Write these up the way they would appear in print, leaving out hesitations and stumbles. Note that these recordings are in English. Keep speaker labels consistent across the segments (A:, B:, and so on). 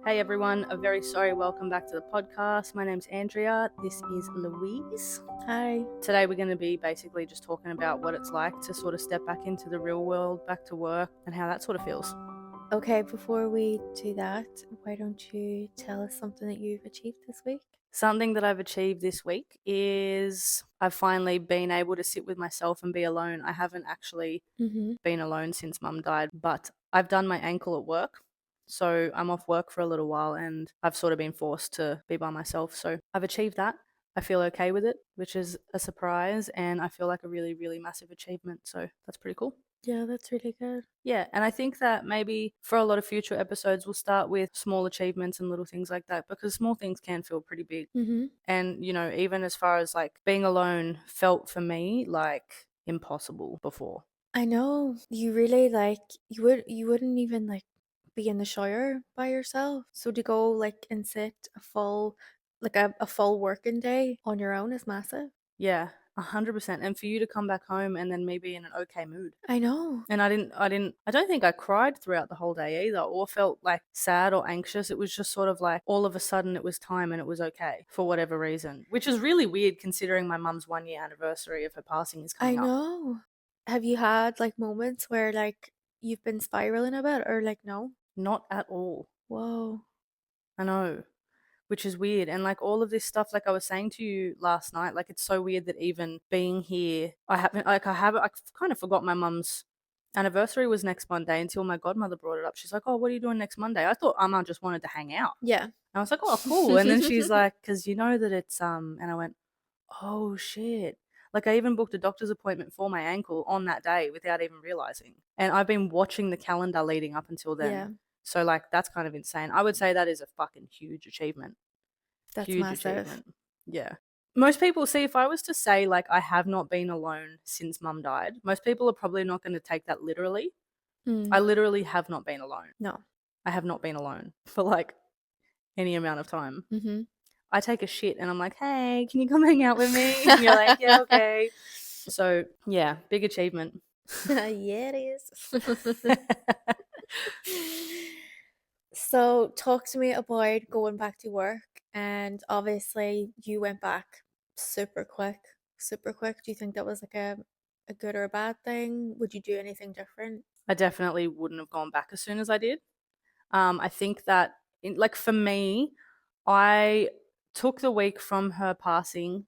A: Hey everyone, a very sorry welcome back to the podcast. My name's Andrea. This is Louise.
B: Hi.
A: Today we're going to be basically just talking about what it's like to sort of step back into the real world, back to work, and how that sort of feels.
B: Okay, before we do that, why don't you tell us something that you've achieved this week?
A: Something that I've achieved this week is I've finally been able to sit with myself and be alone. I haven't actually been alone since mum died, but I've done my ankle at work. So I'm off work for a little while and I've sort of been forced to be by myself. So I've achieved that. I feel okay with it, which is a surprise, and I feel like a really, really massive achievement. So that's pretty cool.
B: Yeah, that's really good.
A: Yeah, and I think that maybe for a lot of future episodes, we'll start with small achievements and little things like that, because small things can feel pretty big. And, even as far as like being alone felt for me like impossible before.
B: I know you really you wouldn't even be in the shower by yourself. So to go and sit a full working day on your own is massive.
A: Yeah, 100%. And for you to come back home and then me be in an okay mood.
B: I know.
A: And I don't think I cried throughout the whole day either, or felt like sad or anxious. It was just sort of like all of a sudden it was time and it was okay for whatever reason, which is really weird considering my mum's 1 year anniversary of her passing is
B: I
A: coming up.
B: know. Have you had moments where you've been spiraling a bit or no?
A: Not at all.
B: Whoa.
A: I know, which is weird. And like all of this stuff, like I was saying to you last night, like it's so weird that even being here, I kind of forgot my mum's anniversary was next Monday until my godmother brought it up. She's like, "Oh, what are you doing next Monday?" I thought Amma just wanted to hang out.
B: Yeah.
A: And I was like, "Oh, cool." And then she's like, "'Cause you know that it's and I went, "Oh shit." Like I even booked a doctor's appointment for my ankle on that day without even realizing. And I've been watching the calendar leading up until then.
B: Yeah,
A: So like that's kind of insane. I would say that is a fucking huge achievement.
B: that's
A: Huge
B: massive.
A: achievement. Yeah. Most people, see, if I was to say like I have not been alone since mum died, most people are probably not going to take that literally.
B: Mm,
A: I literally have not been alone.
B: no.
A: I have not been alone for like any amount of time.
B: Mm-hmm.
A: I take a shit and I'm like, "Hey, can you come hang out with me?" And you're like, "Yeah, okay." So yeah, big achievement.
B: Yeah, it is. So, talk to me about going back to work. And obviously, you went back super quick, super quick. Do you think that was a good or a bad thing? Would you do anything different?
A: I definitely wouldn't have gone back as soon as I did. I think that like for me, I took the week from her passing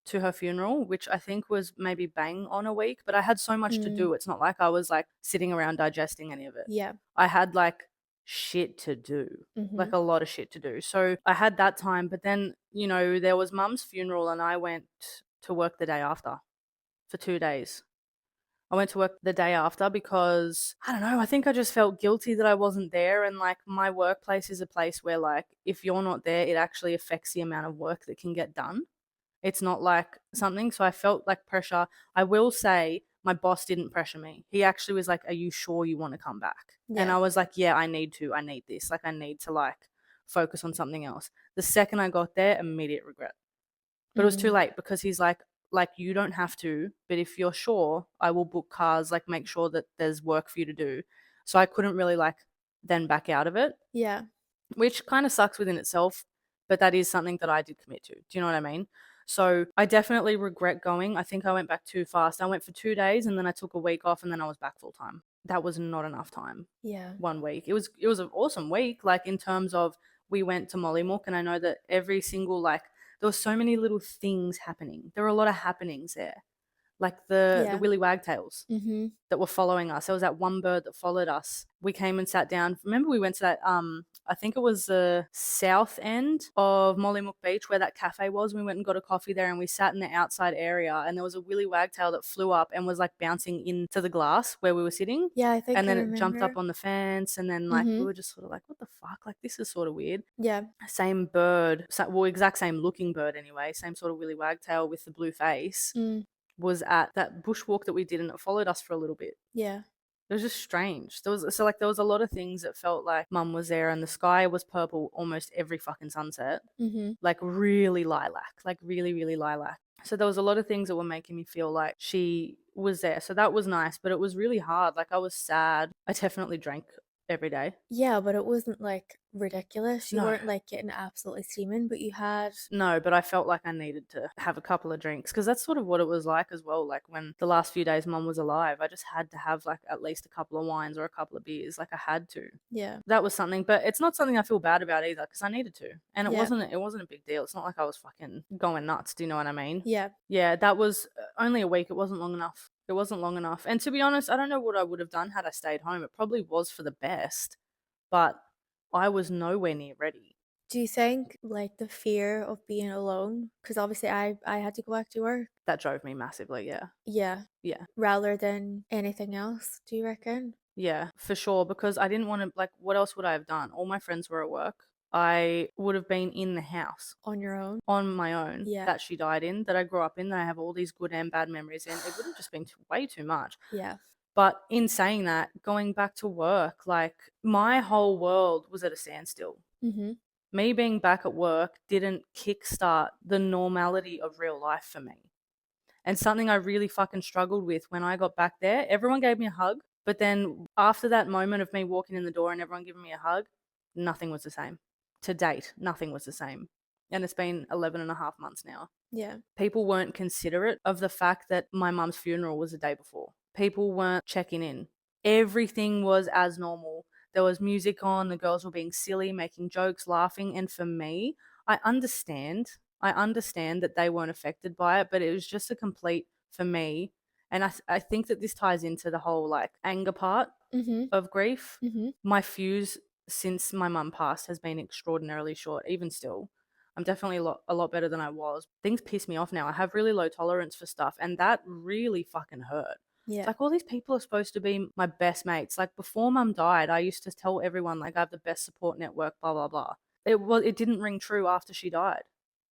A: to her funeral, which I think was maybe bang on a week, but I had so much to
B: Mm,
A: do. It's not like I was like sitting around digesting any of it.
B: yeah.
A: I had like shit to do,
B: Mm-hmm.
A: like a lot of shit to do. So I had that time, but then, there was mum's funeral and I went to work the day after for 2 days. I went to work the day after because I don't know, I think I just felt guilty that I wasn't there. And like my workplace is a place where, like, if you're not there, it actually affects the amount of work that can get done. It's not like something. So I felt like pressure. I will say my boss didn't pressure me. He actually was like, "Are you sure you want to come back?" And
B: Yeah.
A: I was like, "Yeah, I need to. I need this. Like, I need to like focus on something else." The second I got there, immediate regret. But it was too
B: Mm,
A: late because he's like, "You don't have to, but if you're sure, I will book cars, like make sure that there's work for you to do." So I couldn't really like then back out of it,
B: yeah.
A: which kind of sucks within itself, but that is something that I did commit to. Do you know what I mean? So I definitely regret going. I think I went back too fast. I went for 2 days and then I took a week off and then I was back full time. That was not enough time.
B: Yeah.
A: 1 week. It was an awesome week, like in terms of we went to Mollymook, and I know that every single like there were so many little things happening. There were a lot of happenings there. Like the
B: Yeah.
A: willy wagtails
B: Mm-hmm.
A: that were following us. There was that one bird that followed us. We came and sat down. Remember we went to that I think it was the south end of Mollymook Beach where that cafe was. We went and got a coffee there and we sat in the outside area and there was a willy wagtail that flew up and was like bouncing into the glass where we were sitting.
B: Yeah, I think
A: And
B: I
A: then it jumped up
B: remember.
A: on the fence and then like we
B: Mm-hmm.
A: were just sort of like, what the fuck? Like this is sort of weird.
B: Yeah.
A: Same bird, well, exact same looking bird anyway, same sort of willy wagtail with the blue face,
B: Mm,
A: was at that bushwalk that we did and it followed us for a little bit.
B: yeah.
A: It was just strange. There was a lot of things that felt like mum was there and the sky was purple almost every fucking sunset.
B: Mm-hmm.
A: Like really lilac, like really, really lilac. So there was a lot of things that were making me feel like she was there. So that was nice, but it was really hard. Like I was sad. I definitely drank every day.
B: Yeah, but it wasn't, like, ridiculous. You
A: No.
B: weren't, like, getting absolutely steaming, but you had
A: No, but I felt like I needed to have a couple of drinks because that's sort of what it was like as well. Like when the last few days mum was alive, I just had to have like at least a couple of wines or a couple of beers. Like I had to.
B: yeah.
A: That was something, but it's not something I feel bad about either because I needed to. And
B: Yeah.
A: it wasn't a big deal. It's not like I was fucking going nuts. Do you know what I mean?
B: Yeah.
A: Yeah, that was only a week. It wasn't long enough. It wasn't long enough. And to be honest, I don't know what I would have done had I stayed home. It probably was for the best, but I was nowhere near ready.
B: Do you think, like, the fear of being alone? Because obviously I had to go back to work.
A: That drove me massively. Yeah.
B: Yeah.
A: Yeah.
B: Rather than anything else, do you reckon?
A: Yeah, for sure. Because I didn't want to, like, what else would I have done? All my friends were at work. I would have been in the house
B: On your own?
A: on my own
B: Yeah.
A: that she died in, that I grew up in, that I have all these good and bad memories in. It would have just been way too much.
B: Yeah.
A: But in saying that, going back to work, like, my whole world was at a standstill.
B: Mhm.
A: Me being back at work didn't kickstart the normality of real life for me. And something I really fucking struggled with when I got back there, everyone gave me a hug. But then after that moment of me walking in the door and everyone giving me a hug, nothing was the same. To date, nothing was the same. And it's been 11 and a half months now.
B: Yeah.
A: People weren't considerate of the fact that my mum's funeral was the day before. People weren't checking in. Everything was as normal. There was music on, the girls were being silly, making jokes, laughing. And for me, I understand. I understand that they weren't affected by it, but it was just a complete, for me. And I think that this ties into the whole like anger part
B: Mhm.
A: of grief.
B: Mhm.
A: My fuse since my mum passed has been extraordinarily short, even still. I'm definitely a lot better than I was. Things piss me off now. I have really low tolerance for stuff, and that really fucking hurt. It's
B: Yeah.
A: like all these people are supposed to be my best mates. Like before mum died, I used to tell everyone like I have the best support network, blah blah blah. It didn't ring true after she died.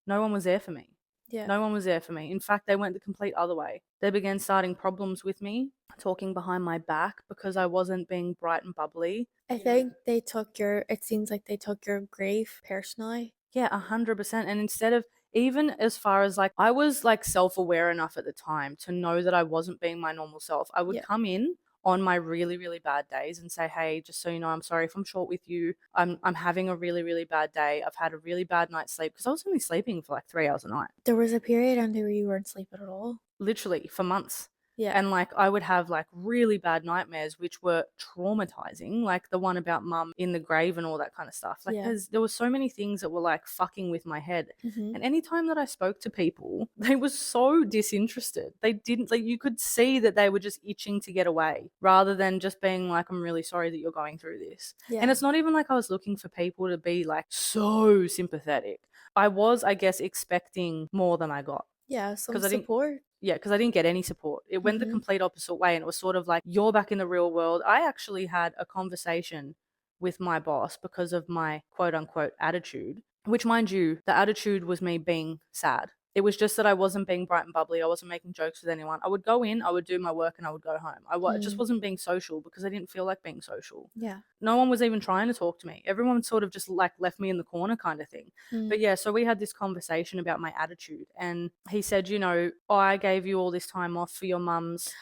A: No one was there for me.
B: Yeah.
A: No one was there for me. In fact, they went the complete other way. They began starting problems with me, talking behind my back because I wasn't being bright and bubbly.
B: I think they took your it seems like they took your grief personally.
A: Yeah, 100%. And instead of, even as far as like, I was like self aware enough at the time to know that I wasn't being my normal self. I would
B: Yeah.
A: come in on my really, really bad days and say, hey, just so you know, I'm sorry if I'm short with you. I'm having a really, really bad day. I've had a really bad night's sleep because I was only sleeping for like 3 hours a night,
B: There was a period on there where you weren't sleeping at all.
A: literally for months.
B: Yeah.
A: And like I would have like really bad nightmares, which were traumatizing, like the one about mum in the grave and all that kind of stuff. Like
B: Yeah.
A: there were so many things that were like fucking with my head.
B: Mhm.
A: And anytime that I spoke to people, they were so disinterested. They didn't, like, you could see that they were just itching to get away rather than just being like, I'm really sorry that you're going through this.
B: Yeah.
A: And it's not even like I was looking for people to be like so sympathetic. I was, I guess, expecting more than I got.
B: Yeah, some
A: 'Cause I didn't
B: support.
A: Yeah, because I didn't get any support. It went the
B: Mhm.
A: complete opposite way, and it was sort of like, "You're back in the real world." I actually had a conversation with my boss because of my quote unquote attitude, which, mind you, the attitude was me being sad. It was just that I wasn't being bright and bubbly. I wasn't making jokes with anyone. I would go in, I would do my work, and I would go home. Just
B: Mm.
A: wasn't being social because I didn't feel like being social.
B: Yeah.
A: No one was even trying to talk to me. Everyone sort of just like left me in the corner kind of thing. But
B: Mm.
A: yeah, so we had this conversation about my attitude, and he said, you know, I gave you all this time off for your mum's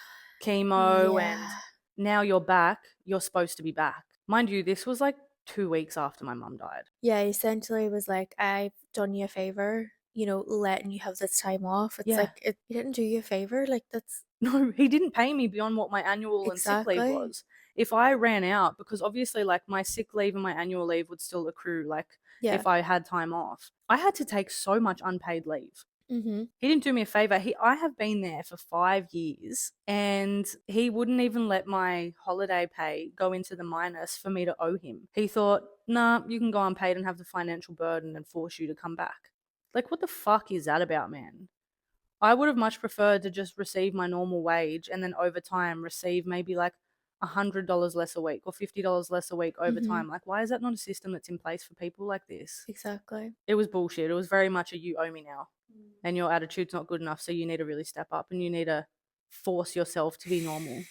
A: chemo, and
B: Yeah.
A: now you're back. You're supposed to be back. Mind you, this was like 2 weeks after my mum died.
B: Yeah, essentially it was like, "I've done you a favor, letting you have this time off." It's
A: Yeah.
B: like, he didn't do you a favor, like, that's
A: No, he didn't pay me beyond what my annual and sick leave
B: exactly.
A: was. If I ran out, because obviously, like, my sick leave and my annual leave would still accrue, like,
B: Yeah.
A: if I had time off, I had to take so much unpaid leave.
B: Mhm.
A: He didn't do me a favor. I have been there for 5 years, and he wouldn't even let my holiday pay go into the minus for me to owe him. He thought, nah, you can go unpaid and have the financial burden and force you to come back. Like, what the fuck is that about, man? I would have much preferred to just receive my normal wage and then over time receive maybe like $100 less a week or $50 less a week over
B: Mhm.
A: time. Like, why is that not a system that's in place for people like this?
B: Exactly.
A: It was bullshit. It was very much a you owe me now and your attitude's not good enough. So you need to really step up and you need to force yourself to be normal.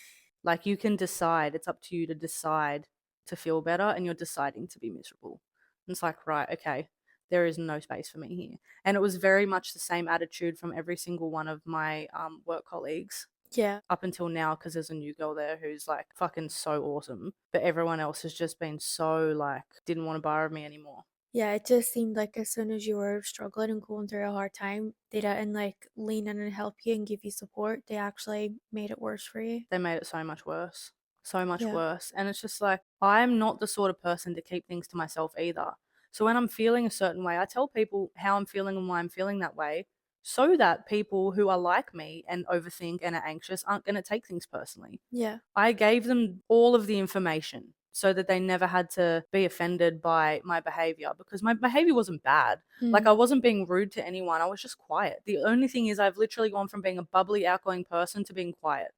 A: Like, you can decide, it's up to you to decide to feel better, and you're deciding to be miserable. And it's like, right, okay, there is no space for me here. And it was very much the same attitude from every single one of my work colleagues.
B: Yeah.
A: up until now, because there's a new girl there who's like fucking so awesome. But everyone else has just been so like, didn't want to bar of me anymore.
B: Yeah, it just seemed like as soon as you were struggling and going through a hard time, they didn't like lean in and help you and give you support. They actually made it worse for you.
A: They made it so much worse. So much
B: Yeah.
A: worse. And it's just like, I'm not the sort of person to keep things to myself either. So when I'm feeling a certain way, I tell people how I'm feeling and why I'm feeling that way, so that people who are like me and overthink and are anxious aren't going to take things personally.
B: Yeah.
A: I gave them all of the information so that they never had to be offended by my behavior, because my behavior wasn't bad. Like, I
B: Mm.
A: wasn't being rude to anyone. I was just quiet. The only thing is, I've literally gone from being a bubbly, outgoing person to being quiet.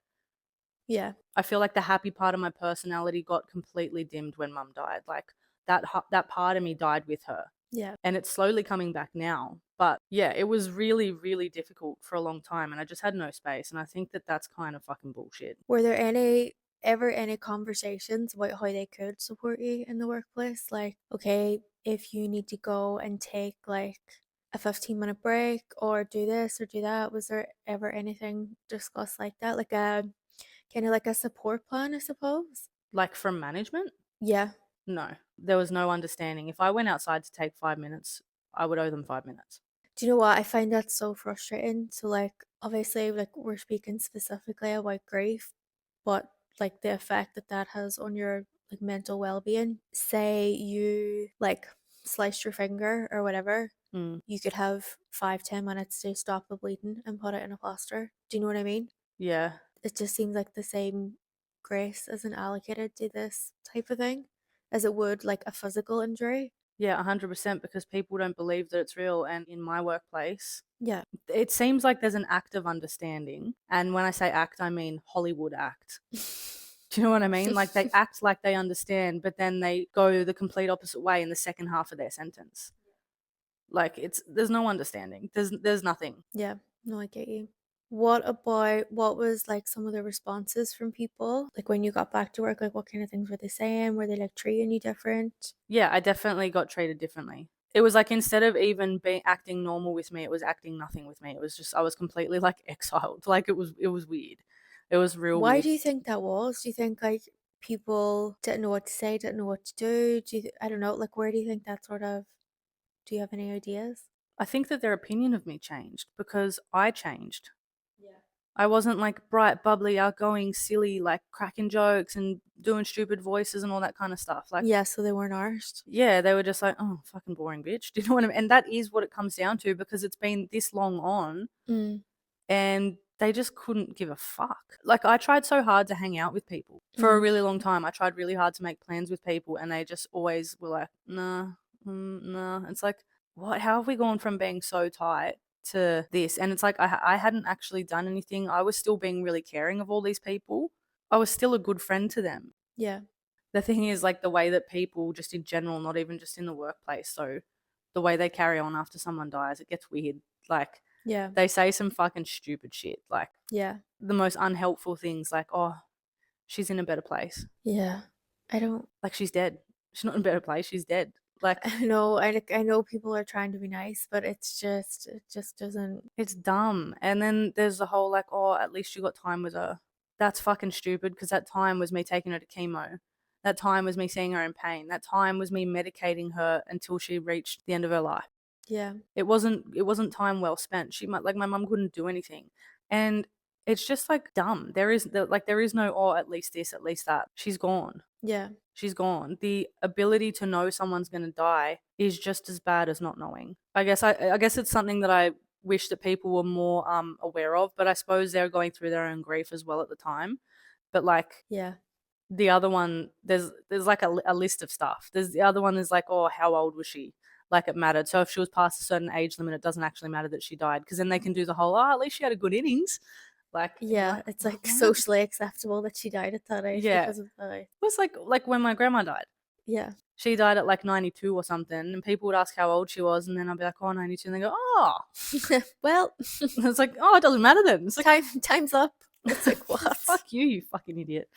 B: Yeah.
A: I feel like the happy part of my personality got completely dimmed when mum died. Like, that part of me died with her,
B: Yeah.
A: and it's slowly coming back now. But yeah, it was really, really difficult for a long time, and I just had no space. And I think that that's kind of fucking bullshit.
B: Were there ever any conversations about how they could support you in the workplace? Like, okay, if you need to go and take like a 15-minute break or do this or do that, was there ever anything discussed like that? Like a kind of like a support plan, I suppose?
A: Like, from management?
B: Yeah.
A: No, there was no understanding. If I went outside to take 5 minutes, I would owe them 5 minutes.
B: Do you know what? I find that so frustrating. So, like, obviously, like, we're speaking specifically about grief, but like the effect that that has on your like mental well-being. Say you like sliced your finger or whatever,
A: Mm,
B: you could have 5-10 minutes to stop the bleeding and put it in a plaster. Do you know what I mean?
A: yeah.
B: It just seems like the same grace isn't allocated to this type of thing as it would like a physical injury.
A: Yeah, 100%, because people don't believe that it's real. And in my workplace,
B: Yeah.
A: it seems like there's an act of understanding. And when I say act, I mean Hollywood act. Do you know what I mean? Like, they act like they understand, but then they go the complete opposite way in the second half of their sentence. Like, there's no understanding. There's nothing.
B: Yeah, no, I get you. What was like some of the responses from people? Like when you got back to work, like what kind of things were they saying? Were they like treating you different?
A: Yeah, I definitely got treated differently. It was like, instead of even being acting normal with me, it was acting nothing with me. It was just, I was completely like exiled. Like, it was weird. It was real
B: Why
A: weird.
B: do you think that was? Do you think like people didn't know what to say, didn't know what to do? I don't know, like where do you think that sort of, do you have any ideas?
A: I think that their opinion of me changed because I changed.
B: Yeah.
A: I wasn't like bright, bubbly, outgoing, silly, like cracking jokes and doing stupid voices and all that kind of stuff. Like,
B: Yeah, so they weren't arsed.
A: yeah, they were just like, oh, fucking boring bitch. Do you know what I mean? And that is what it comes down to, because it's been this long on
B: Mm,
A: and they just couldn't give a fuck. Like, I tried so hard to hang out with people for a
B: mm,
A: really long time. I tried really hard to make plans with people, and they just always were like, nah, nah. It's like, what? How have we gone from being so tight to this? And it's like, I hadn't actually done anything. I was still being really caring of all these people. I was still a good friend to them.
B: yeah.
A: The thing is, like, the way that people, just in general, not even just in the workplace, so the way they carry on after someone dies, it gets weird. Like,
B: Yeah.
A: they say some fucking stupid shit, like
B: Yeah.
A: the most unhelpful things, like, oh, she's in a better place.
B: Yeah. I don't
A: Like, she's dead. She's not in a better place, she's dead. Like,
B: I know I know people are trying to be nice, but it just doesn't.
A: it's dumb. And then there's the whole, like, oh, at least you got time with her. That's fucking stupid, because that time was me taking her to chemo. That time was me seeing her in pain. That time was me medicating her until she reached the end of her life.
B: Yeah.
A: It wasn't time well spent. She might, like, my mum couldn't do anything. And it's just like dumb. There is no, oh, at least this, at least that. She's gone.
B: Yeah.
A: She's gone. The ability to know someone's going to die is just as bad as not knowing. I guess it's something that I wish that people were more aware of, but I suppose they're going through their own grief as well at the time. But like,
B: Yeah.
A: the other one, there's like a list of stuff. There's the other one is like, oh, how old was she? Like, it mattered. So if she was past a certain age limit, it doesn't actually matter that she died, because then they can do the whole, oh, at least she had a good innings. Like, you're
B: Yeah.
A: like,
B: It's
A: what?
B: like socially acceptable that she died at that age
A: Yeah.
B: because of the
A: It was like when my grandma died.
B: yeah.
A: She died at like 92 or something, and people would ask how old she was, and then I'd be like, oh, 92, and they go, oh.
B: Well,
A: And it's like, oh, it doesn't matter then. It's like,
B: time's up. It's like what?
A: fuck you, you fucking idiot.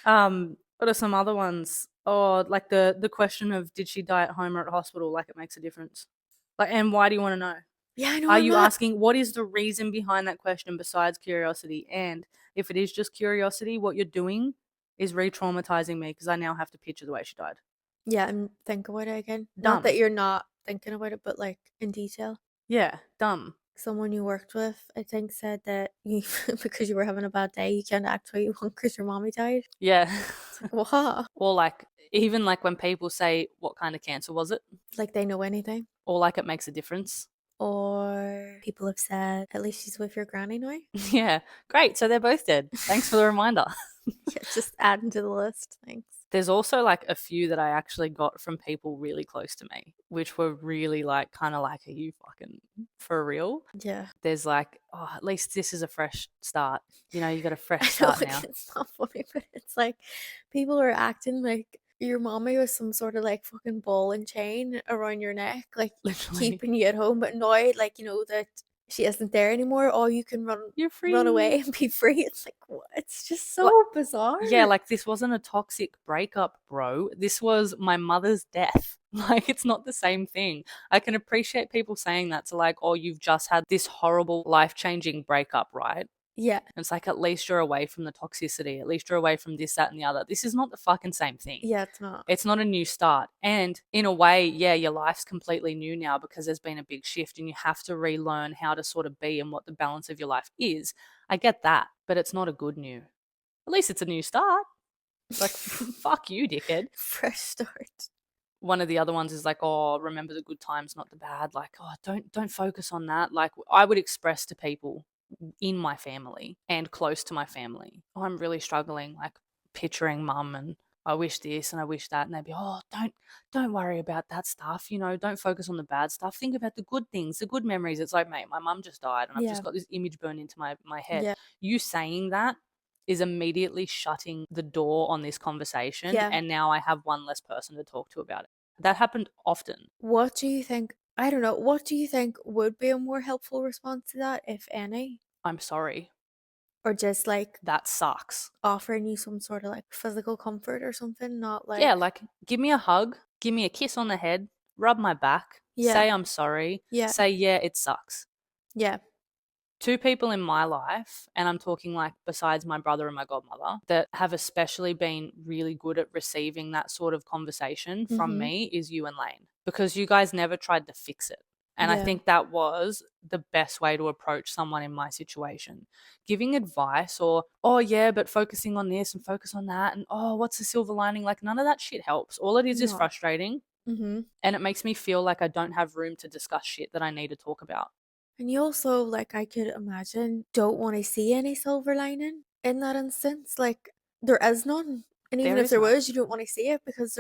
A: What are some other ones? Oh, like the question of, did she die at home or at hospital? Like, it makes a difference. Like, and why do you want to know?
B: Yeah, I know
A: Are
B: I'm
A: you
B: not.
A: asking what is the reason behind that question besides curiosity? And if it is just curiosity, what you're doing is re-traumatizing me because I now have to picture the way she died.
B: Yeah, and think about it again. Not that
A: Dumb.
B: you're not thinking about it, but like in detail.
A: Yeah, dumb.
B: Someone you worked with, I think, said that you because you were having a bad day, you can't act how you want because your mommy died.
A: Yeah.
B: It's like, what?
A: Or like, even like when people say, what kind of cancer was it?
B: Like they know anything.
A: Or like it makes a difference.
B: Or people have said, at least she's with your granny now.
A: Yeah, great. So they're both dead. Thanks for the reminder.
B: Yeah, just adding to the list. Thanks.
A: There's also like a few that I actually got from people really close to me, which were really like, kind of like, are you fucking for real?
B: Yeah.
A: There's like, oh, at least this is a fresh start. You know, you got a fresh
B: I know,
A: start
B: like,
A: now.
B: it's not funny, but it's like people are acting like your mommy was some sort of like fucking ball and chain around your neck, like
A: Literally,
B: keeping you at home. But now, like, you know, that she isn't there anymore, all you can
A: you're
B: run away
A: free.
B: and be free. It's like, what? It's just
A: Like,
B: so bizarre.
A: yeah, like this wasn't a toxic breakup, bro. This was my mother's death. Like, it's not the same thing. I can appreciate people saying that to like, oh, you've just had this horrible life changing breakup, right?
B: Yeah.
A: It's like, at least you're away from the toxicity. At least you're away from this, that, and the other. This is not the fucking same thing.
B: Yeah, it's not.
A: It's not a new start. And in a way, yeah, your life's completely new now because there's been a big shift and you have to relearn how to sort of be and what the balance of your life is. I get that, but it's not a good new. At least it's a new start. Like, fuck you, dickhead.
B: Fresh start.
A: One of the other ones is like, oh, remember the good times, not the bad. Like, oh, don't focus on that. Like, I would express to people in my family and close to my family, oh, I'm really struggling, like picturing mum and I wish this and I wish that, and they'd be, oh, don't worry about that stuff, you know, don't focus on the bad stuff, think about the good things, the good memories. It's like, mate, my mum just died and I've
B: Yeah.
A: just got this image burned into my head.
B: Yeah.
A: You saying that is immediately shutting the door on this conversation,
B: Yeah.
A: and now I have one less person to talk to about it. That happened often.
B: What do you think? I don't know. What do you think would be a more helpful response to that, if any?
A: I'm sorry,
B: Or just like
A: that sucks.
B: offering you some sort of like physical comfort or something, not like,
A: Yeah, like, give me a hug, give me a kiss on the head, rub my back,
B: yeah,
A: say I'm sorry,
B: yeah,
A: say, yeah, it sucks.
B: yeah,
A: Two people in my life, and I'm talking like besides my brother and my godmother, that have especially been really good at receiving that sort of conversation from
B: mm-hmm,
A: me is you and Lane, because you guys never tried to fix it. And I
B: yeah,
A: think that was the best way to approach someone in my situation. Giving advice or, oh, yeah, but focusing on this and focus on that. And, oh, what's the silver lining? Like, none of that shit helps. All it is
B: no,
A: frustrating.
B: mm-hmm.
A: And it makes me feel like I don't have room to discuss shit that I need to talk about.
B: And you also, like, I could imagine, don't want to see any silver lining in that instance. Like, there is none. And even
A: There
B: if
A: is
B: there
A: none.
B: was, you don't want to see it because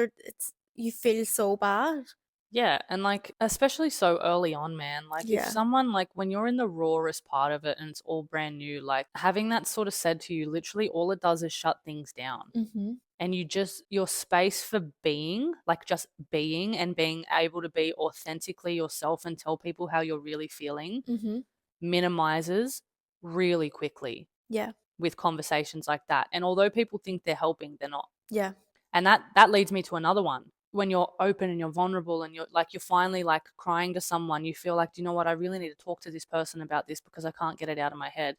B: you feel so bad.
A: Yeah, and like especially so early on, man. Like if
B: Yeah.
A: someone like when you're in the rawest part of it and it's all brand new, like having that sort of said to you, literally all it does is shut things down.
B: Mm-hmm.
A: And you just your space for being, like just being and being able to be authentically yourself and tell people how you're really feeling
B: Mm-hmm.
A: minimizes really quickly
B: Yeah.
A: with conversations like that. And although people think they're helping, they're not.
B: Yeah.
A: And that leads me to another one. When you're open and you're vulnerable and you're finally like crying to someone, you feel like, do you know what, I really need to talk to this person about this because I can't get it out of my head.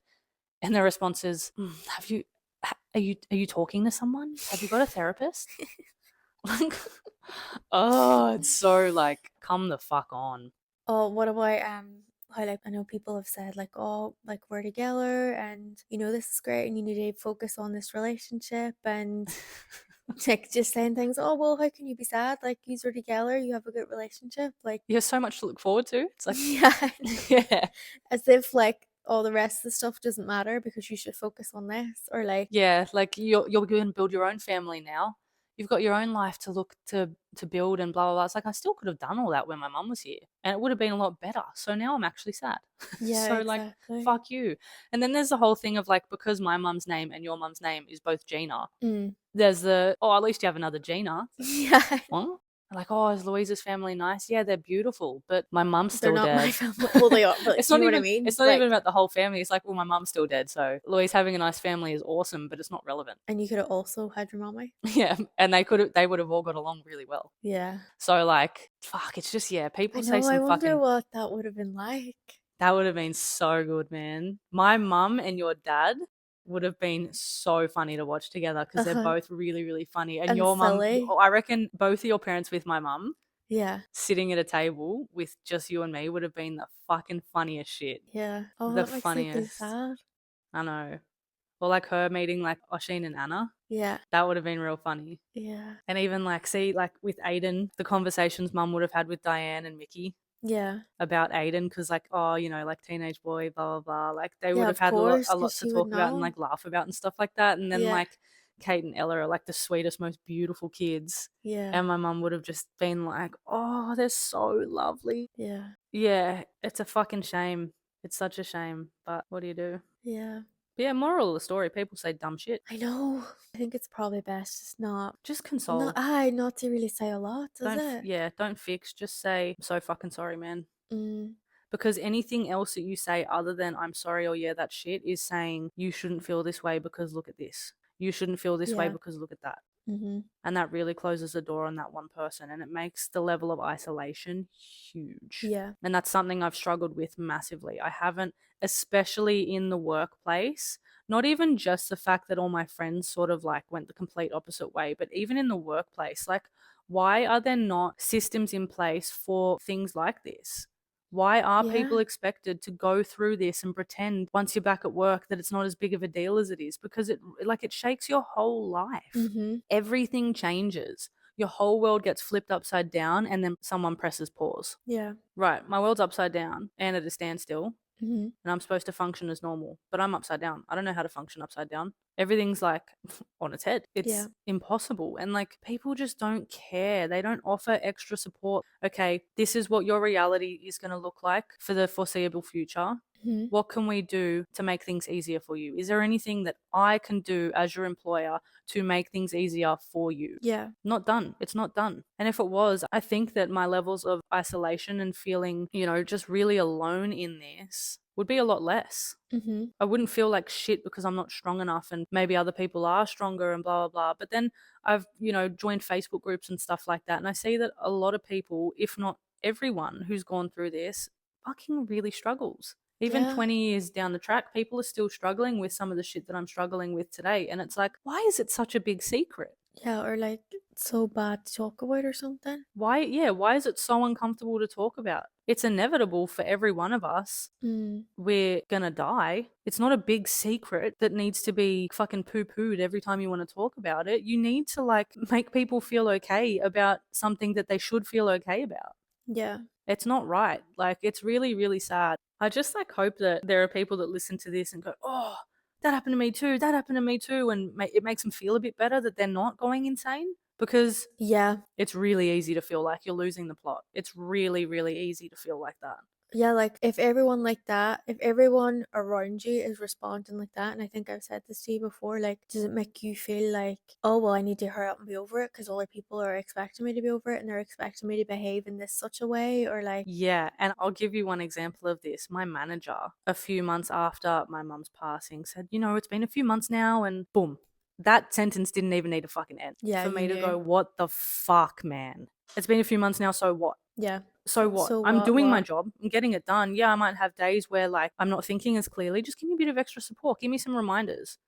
A: And the response is, are you talking to someone? Have you got a therapist? Like, oh, it's so like, come the fuck on.
B: Oh, what about how, like, I know people have said like, oh, like we're together and you know this is great and you need to focus on this relationship and like just saying things, oh well, how can you be sad? Like you're together, you have a good relationship. Like,
A: You have so much to look forward to. It's like,
B: yeah.
A: yeah.
B: As if like all the rest of the stuff doesn't matter because you should focus on this. Or like,
A: Yeah, like you're going to build your own family now. You've got your own life to look to build and blah blah blah. It's like I still could have done all that when my mum was here, and it would have been a lot better. So now I'm actually sad.
B: yeah,
A: So like,
B: exactly.
A: fuck you. And then there's the whole thing of like, because my mum's name and your mum's name is both Gina.
B: Mm.
A: There's the, oh, at least you have another Gina.
B: Yeah.
A: What? Like, oh, is Louisa's family nice? Yeah, they're beautiful, but my mum's
B: They're
A: still
B: not my
A: dead.
B: family. Well, they are, but
A: It's
B: do you
A: not
B: know what I
A: even
B: mean?
A: it's not
B: Like,
A: even about the whole family. It's like, well, my mum's still dead, so Louise having a nice family is awesome, but it's not relevant.
B: and you could have also had your mommy.
A: Yeah, and they would have all got along really well.
B: Yeah.
A: So like, fuck, it's just
B: I
A: people say
B: know. I
A: some
B: wonder
A: fucking
B: what that would have been like.
A: that would have been so good, man. My mum and your dad would have been so funny to watch together because they're
B: Uh-huh.
A: both really, really funny. And
B: And
A: your mum,
B: silly.
A: I reckon both of your parents with my mum
B: Yeah.
A: sitting at a table with just you and me would have been the fucking funniest shit.
B: Yeah. Oh,
A: The
B: that makes me feel
A: funniest.
B: sad.
A: I know. Or like her meeting like Oshin and Anna.
B: Yeah.
A: That would have been real funny.
B: Yeah.
A: And even like, see, like with Aiden, the conversations mum would have had with Diane and Mickey
B: Yeah.
A: about Aiden because like, oh, like teenage boy, blah, blah, blah. Like they would
B: Yeah,
A: have
B: of
A: had
B: course,
A: a
B: because
A: lot to
B: she would
A: talk about and
B: know.
A: like laugh about and stuff like that. And then
B: Yeah.
A: like Kate and Ella are like the sweetest, most beautiful kids.
B: Yeah.
A: And my mum would have just been like, oh, they're so lovely.
B: Yeah.
A: Yeah, it's a fucking shame. It's such a shame. But what do you do?
B: Yeah.
A: But yeah, moral of the story, people say dumb shit.
B: I know. I think it's probably best just
A: Just console.
B: not to really say a lot, does it?
A: Don't fix. Just say, I'm so fucking sorry, man.
B: Mm.
A: Because anything else that you say other than I'm sorry or yeah, that shit is saying you shouldn't feel this way because look at this. You shouldn't feel this way
B: Yeah.
A: because look at that.
B: Mm-hmm.
A: And that really closes the door on that one person and it makes the level of isolation huge.
B: Yeah.
A: And that's something I've struggled with massively. I haven't, especially in the workplace, not even just the fact that all my friends sort of like went the complete opposite way, but even in the workplace, like, why are there not systems in place for things like this? Why are people
B: Yeah.
A: expected to go through this and pretend once you're back at work that it's not as big of a deal as it is? Because it shakes your whole life.
B: Mm-hmm.
A: Everything changes. Your whole world gets flipped upside down and then someone presses pause.
B: Yeah.
A: Right, my world's upside down and at a standstill
B: Mm-hmm.
A: and I'm supposed to function as normal, but I'm upside down. I don't know how to function upside down. Everything's like on its head. It's
B: Yeah.
A: impossible. And like people just don't care. They don't offer extra support. Okay, this is what your reality is going to look like for the foreseeable future.
B: Mm-hmm.
A: What can we do to make things easier for you? Is there anything that I can do as your employer to make things easier for you?
B: Yeah.
A: Not done. It's not done. And if it was, I think that my levels of isolation and feeling, just really alone in this would be a lot less.
B: Mm-hmm.
A: I wouldn't feel like shit because I'm not strong enough and maybe other people are stronger and blah, blah, blah. But then I've, joined Facebook groups and stuff like that. And I see that a lot of people, if not everyone who's gone through this, fucking really struggles. Even
B: Yeah.
A: 20 years down the track, people are still struggling with some of the shit that I'm struggling with today. And it's like, why is it such a big secret?
B: Yeah, or like so bad to talk about or something.
A: Why is it so uncomfortable to talk about? It's inevitable for every one of us.
B: Mm.
A: We're gonna die. It's not a big secret that needs to be fucking poo-pooed every time you want to talk about it. You need to like make people feel okay about something that they should feel okay about.
B: Yeah.
A: It's not right. Like, it's really, really sad. I just like hope that there are people that listen to this and go, oh, that happened to me too. That happened to me too. And it makes them feel a bit better that they're not going insane, because
B: Yeah.
A: it's really easy to feel like you're losing the plot. It's really, really easy to feel like that.
B: Yeah, like if everyone like that, if everyone around you is responding like that, and I think I've said this to you before, like, does it make you feel like, oh, well, I need to hurry up and be over it because other people are expecting me to be over it and they're expecting me to behave in this such a way, or like,
A: Yeah, and I'll give you one example of this. My manager, a few months after my mum's passing, said, it's been a few months now, and boom. That sentence didn't even need to fucking end.
B: yeah,
A: For
B: you
A: me to
B: knew.
A: go, what the fuck, man? It's been a few months now, so what?
B: Yeah.
A: So what?
B: So
A: I'm doing my
B: what?
A: job. I'm getting it done. Yeah, I might have days where like I'm not thinking as clearly. Just give me a bit of extra support. Give me some reminders.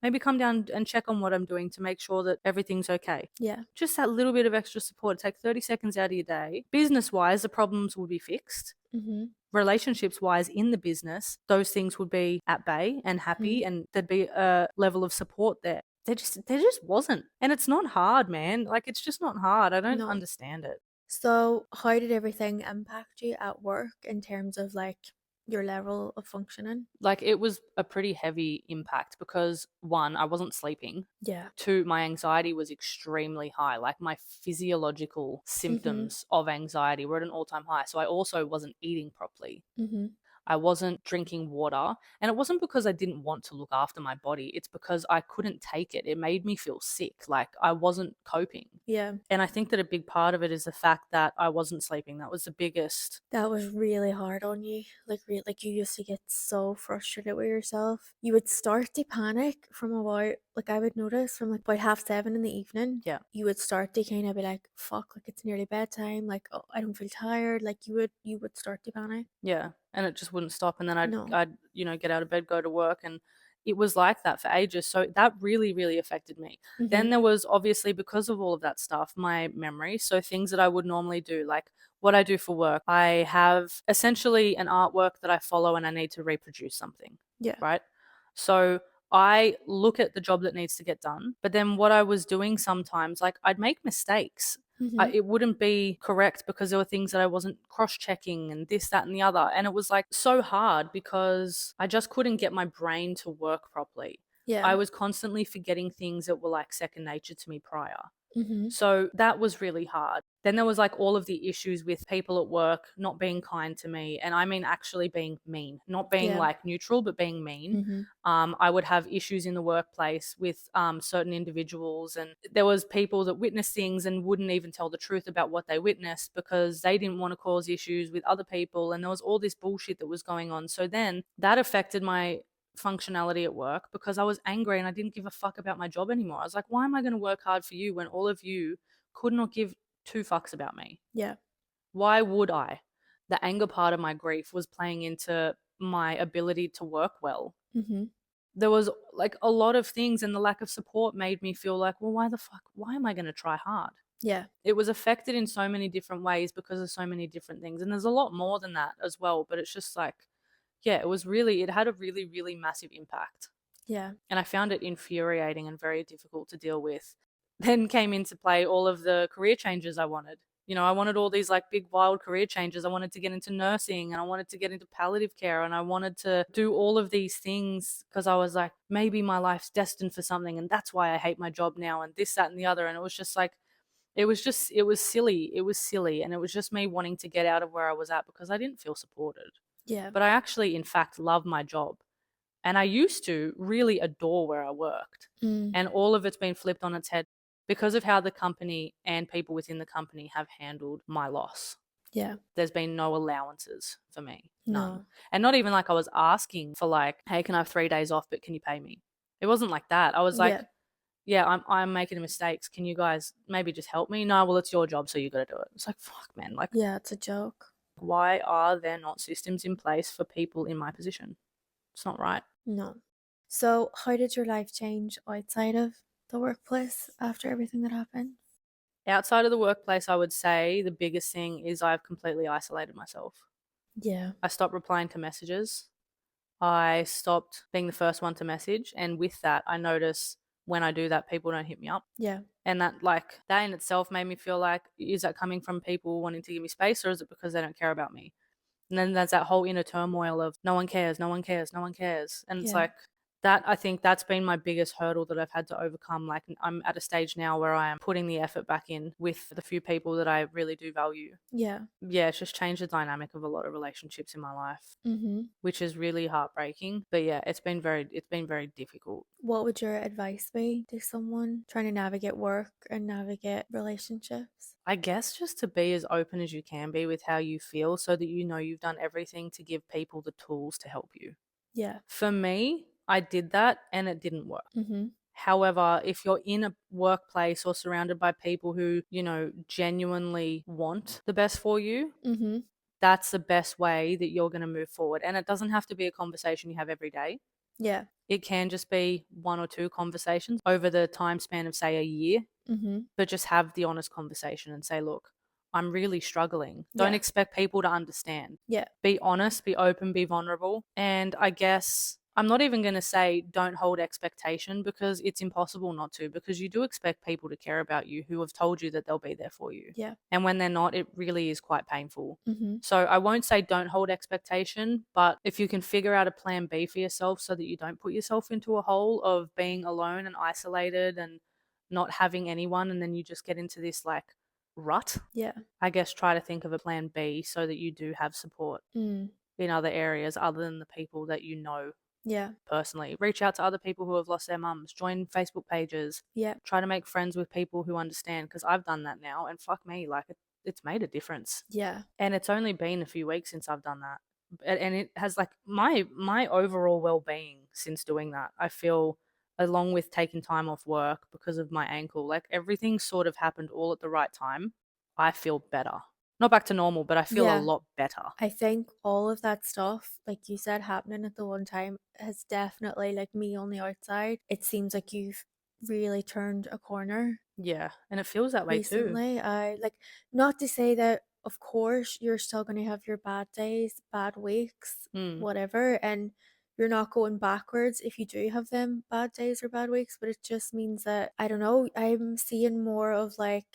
A: Maybe come down and check on what I'm doing to make sure that everything's okay.
B: Yeah.
A: Just that little bit of extra support. Take 30 seconds out of your day. Business-wise, the problems will be fixed.
B: Mm-hmm.
A: Relationships-wise, in the business, those things would be at bay and happy, and there'd be a level of support there. There just wasn't. And it's not hard, man. Like, it's just not hard. I don't
B: No.
A: understand it.
B: So how did everything impact you at work in terms of like your level of functioning?
A: Like, it was a pretty heavy impact because, one, I wasn't sleeping.
B: Yeah.
A: Two, my anxiety was extremely high. Like, my physiological symptoms of anxiety were at an all-time high. So I also wasn't eating properly.
B: Mm-hmm.
A: I wasn't drinking water. And it wasn't because I didn't want to look after my body. It's because I couldn't take it. It made me feel sick. Like I wasn't coping.
B: Yeah.
A: And I think that a big part of it is the fact that I wasn't sleeping. That was the biggest.
B: That was really hard on you. Like you used to get so frustrated with yourself. You would start to panic from about, like I would notice from like about 7:30 in the evening.
A: Yeah.
B: You would start to kind of be like, fuck, like it's nearly bedtime. Like, oh, I don't feel tired. Like you would start to panic.
A: Yeah, and it just wouldn't stop, and then I'd
B: No.
A: I'd, get out of bed, go to work, and it was like that for ages, so that really, really affected me. Then
B: Mhm.
A: there was obviously, because of all of that stuff, my memory, so things that I would normally do, like what I do for work. I have essentially an artwork that I follow and I need to reproduce something,
B: Yeah.
A: right? So I look at the job that needs to get done, but then what I was doing sometimes, like I'd make mistakes.
B: Mhm.
A: It wouldn't be correct because there were things that I wasn't cross checking and this, that, and the other. And it was like so hard because I just couldn't get my brain to work properly.
B: Yeah.
A: I was constantly forgetting things that were like second nature to me prior.
B: Mhm.
A: So that was really hard. Then there was like all of the issues with people at work not being kind to me. And I mean, actually being mean, not being
B: Yeah.
A: like neutral, but being mean.
B: Mhm.
A: I would have issues in the workplace with certain individuals. And there was people that witnessed things and wouldn't even tell the truth about what they witnessed because they didn't want to cause issues with other people. And there was all this bullshit that was going on. So then that affected my functionality at work because I was angry and I didn't give a fuck about my job anymore. I was like, why am I going to work hard for you when all of you could not give two fucks about me?
B: Yeah.
A: Why would I? The anger part of my grief was playing into my ability to work well.
B: Mhm.
A: There was like a lot of things, and the lack of support made me feel like, well, why am I going to try hard?
B: Yeah.
A: It was affected in so many different ways because of so many different things. And there's a lot more than that as well, but it's just like, yeah, it had a really, really massive impact.
B: Yeah.
A: And I found it infuriating and very difficult to deal with. Then came into play all of the career changes I wanted. I wanted all these like big wild career changes. I wanted to get into nursing and I wanted to get into palliative care and I wanted to do all of these things because I was like, maybe my life's destined for something and that's why I hate my job now and this, that, and the other. And it was just like, it was silly. It was silly. And it was just me wanting to get out of where I was at because I didn't feel supported.
B: Yeah.
A: But I actually, in fact, love my job. And I used to really adore where I worked.
B: Mm.
A: And all of it's been flipped on its head because of how the company and people within the company have handled my loss.
B: Yeah.
A: There's been no allowances for me. None.
B: No.
A: And not even like I was asking for like, hey, can I have 3 days off, but can you pay me? It wasn't like that. I was like,
B: Yeah.
A: yeah, I'm making mistakes. Can you guys maybe just help me? No, well, it's your job, so you got to do it. It's like, fuck, man. Like,
B: Yeah, it's a joke.
A: why are there not systems in place for people in my position? It's not right.
B: No. So, how did your life change outside of the workplace after everything that happened?
A: Outside of the workplace, I would say the biggest thing is I've completely isolated myself.
B: Yeah.
A: I stopped replying to messages. I stopped being the first one to message. And with that, I notice when I do that, people don't hit me up.
B: Yeah.
A: And that in itself made me feel like, is that coming from people wanting to give me space or is it because they don't care about me? And then there's that whole inner turmoil of no one cares, no one cares, no one cares. And it's
B: Yeah.
A: like that, I think that's been my biggest hurdle that I've had to overcome. Like I'm at a stage now where I am putting the effort back in with the few people that I really do value.
B: Yeah.
A: Yeah, it's just changed the dynamic of a lot of relationships in my life,
B: Mm-hmm.
A: which is really heartbreaking. But yeah, it's been very difficult.
B: What would your advice be to someone trying to navigate work and navigate relationships?
A: I guess just to be as open as you can be with how you feel so that you've done everything to give people the tools to help you.
B: Yeah.
A: For me, I did that and it didn't work.
B: Mm-hmm.
A: However, if you're in a workplace or surrounded by people who, genuinely want the best for you,
B: Mm-hmm.
A: that's the best way that you're going to move forward. And it doesn't have to be a conversation you have every day.
B: Yeah.
A: It can just be one or two conversations over the time span of, say, a year,
B: Mm-hmm.
A: but just have the honest conversation and say, look, I'm really struggling. Don't
B: Yeah.
A: expect people to understand.
B: Yeah.
A: Be honest, be open, be vulnerable. And I guess I'm not even going to say don't hold expectation because it's impossible not to, because you do expect people to care about you who have told you that they'll be there for you.
B: Yeah.
A: And when they're not, it really is quite painful.
B: Mm-hmm.
A: So I won't say don't hold expectation, but if you can figure out a plan B for yourself so that you don't put yourself into a hole of being alone and isolated and not having anyone, and then you just get into this like rut,
B: Yeah.
A: I guess try to think of a plan B so that you do have support.
B: Mm.
A: in other areas other than the people that you know
B: Yeah.
A: personally. Reach out to other people who have lost their mums. Join Facebook pages.
B: Yeah.
A: Try to make friends with people who understand, because I've done that now, and fuck me, like it's made a difference.
B: Yeah.
A: And it's only been a few weeks since I've done that. And it has, like, my overall well-being since doing that, I feel, along with taking time off work because of my ankle, like everything sort of happened all at the right time. I feel better. Not back to normal, but I feel a
B: Yeah.
A: lot better.
B: I think all of that stuff, like you said, happening at the one time has definitely, like me on the outside, it seems like you've really turned a corner
A: Yeah, and it feels that way too.
B: recently. I like, not to say that, of course, you're still going to have your bad days, bad weeks,
A: Mm.
B: whatever, and you're not going backwards if you do have them bad days or bad weeks, but it just means that, I don't know, I'm seeing more of like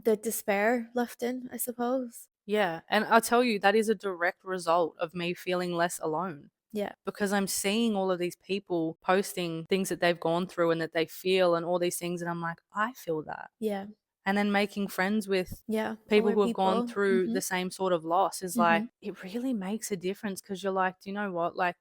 B: the despair lifting, I suppose.
A: Yeah, and I'll tell you, that is a direct result of me feeling less alone,
B: Yeah.
A: because I'm seeing all of these people posting things that they've gone through and that they feel and all these things, and I'm like, I feel that.
B: Yeah.
A: And then making friends with
B: Yeah.
A: people
B: Other
A: who have gone
B: people.
A: through
B: Mhm.
A: the same sort of loss is like,
B: Mhm.
A: it really makes a difference, because you're like, do you know what? Like,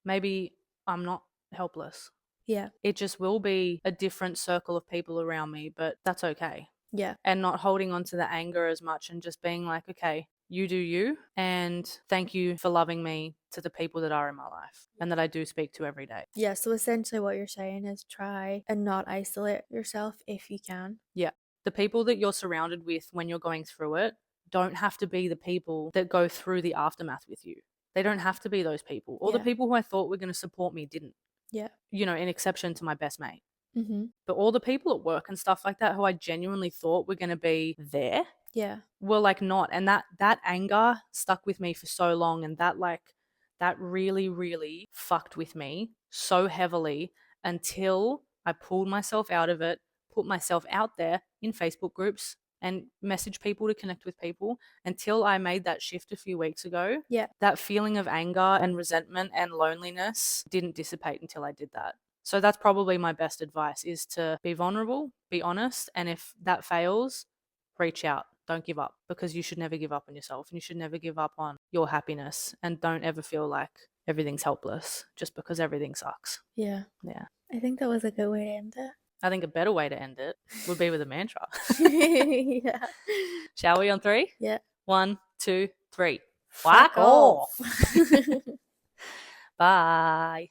A: maybe I'm not helpless.
B: Yeah.
A: It just will be a different circle of people around me, but that's okay.
B: Yeah.
A: And not holding on to the anger as much, and just being like, okay, you do you, and thank you for loving me to the people that are in my life and that I do speak to every day.
B: Yeah. So essentially, what you're saying is try and not isolate yourself if you can.
A: Yeah. The people that you're surrounded with when you're going through it don't have to be the people that go through the aftermath with you. They don't have to be those people. All the
B: Yeah.
A: people who I thought were going to support me didn't,
B: Yeah.
A: in exception to my best mate.
B: Mhm.
A: But all the people at work and stuff like that who I genuinely thought were going to be there
B: Yeah.
A: were like not. And that anger stuck with me for so long, and that really, really fucked with me so heavily until I pulled myself out of it, put myself out there in Facebook groups and message people to connect with people, until I made that shift a few weeks ago.
B: Yeah.
A: That feeling of anger and resentment and loneliness didn't dissipate until I did that. So that's probably my best advice, is to be vulnerable, be honest, and if that fails, reach out. Don't give up, because you should never give up on yourself, and you should never give up on your happiness, and don't ever feel like everything's helpless just because everything sucks.
B: Yeah.
A: Yeah.
B: I think that was a good way to end it.
A: I think a better way to end it would be with a mantra.
B: Yeah.
A: Shall we, on 3?
B: Yeah.
A: 1, 2, 3.
B: Fuck off.
A: Bye.